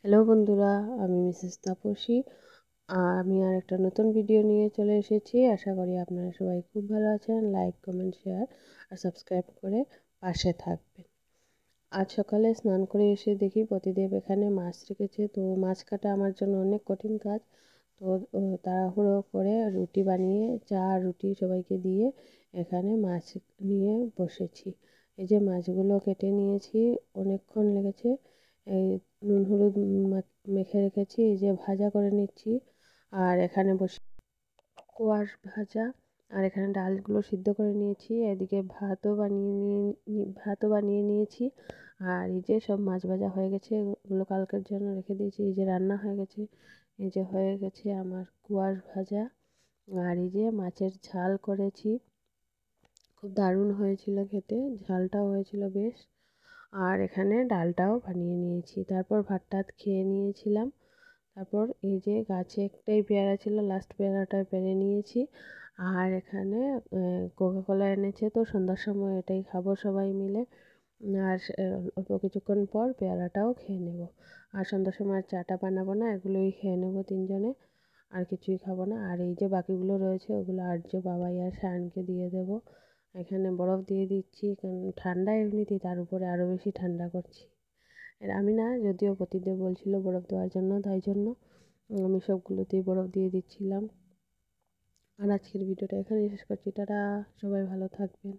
Hello বন্ধুরা, আমি Mrs Tapasi. আমি আর একটা নতুন ভিডিও নিয়ে চলে এসেছি। আশা করি আপনারা সবাই খুব ভালো আছেন। লাইক, কমেন্ট, শেয়ার আর সাবস্ক্রাইব করে পাশে থাকবেন। আজ সকালে স্নান করে এসে দেখি পতিদেব এখানে মাছ রেখেছে। তো মাছ কাটা আমার জন্য অনেক কঠিন কাজ। তো তাড়াহুড়ো করে রুটি বানিয়ে চা রুটি সবাইকে দিয়ে এখানে মাছ নিয়ে বসেছি। এই যে মাছগুলো কেটে নিয়েছি, অনেকক্ষণ লেগেছে। এই নুন হলুদ মেখে রেখেছি, এই যে ভাজা করে নিচ্ছি। আর এখানে বসে কোয়াশ ভাজা, আর এখানে ডালগুলো সিদ্ধ করে নিয়েছি। এদিকে ভাতও বানিয়ে নিয়েছি। আর এই যে সব মাছ ভাজা হয়ে গেছে, এগুলো কালকের জন্য রেখে দিয়েছি। এই যে রান্না হয়ে গেছে, এই যে হয়ে গেছে আমার কোয়াশ ভাজা। আর এই যে মাছের ঝাল করেছি, খুব দারুণ হয়েছিল খেতে, ঝালটাও হয়েছিল বেশ। আর এখানে ডালটাও বানিয়ে নিয়েছি। তারপর ভাত টাত খেয়ে নিয়েছিলাম। তারপর এই যে গাছে একটাই পেয়ারা ছিল, লাস্ট পেয়ারাটা পেরে নিয়েছি। আর এখানে কোকাকোলা এনেছে, তো সন্ধ্যার সময় এটাই খাবো সবাই মিলে। আর অল্প কিছুক্ষণ পর পেয়ারাটাও খেয়ে নেব। আর সন্ধ্যার সময় আর চাটা বানাবো না, এগুলোই খেয়ে নেবো তিনজনে, আর কিছুই খাবো না। আর এই যে বাকিগুলো রয়েছে ওগুলো আর্য, বাবাই আর শায়নকে দিয়ে দেবো। এখানে বরফ দিয়ে দিচ্ছি, কারণ ঠান্ডা এমনিতেই, তার উপরে আরও বেশি ঠান্ডা করছি। আর আমি না, যদিও পতিদেব বলছিল বরফ দেওয়ার জন্য, তাই জন্য আমি সবগুলোতেই বরফ দিয়ে দিচ্ছিলাম। আর আজকের ভিডিওটা এখানেই শেষ করছি। টাটা, সবাই ভালো থাকবেন।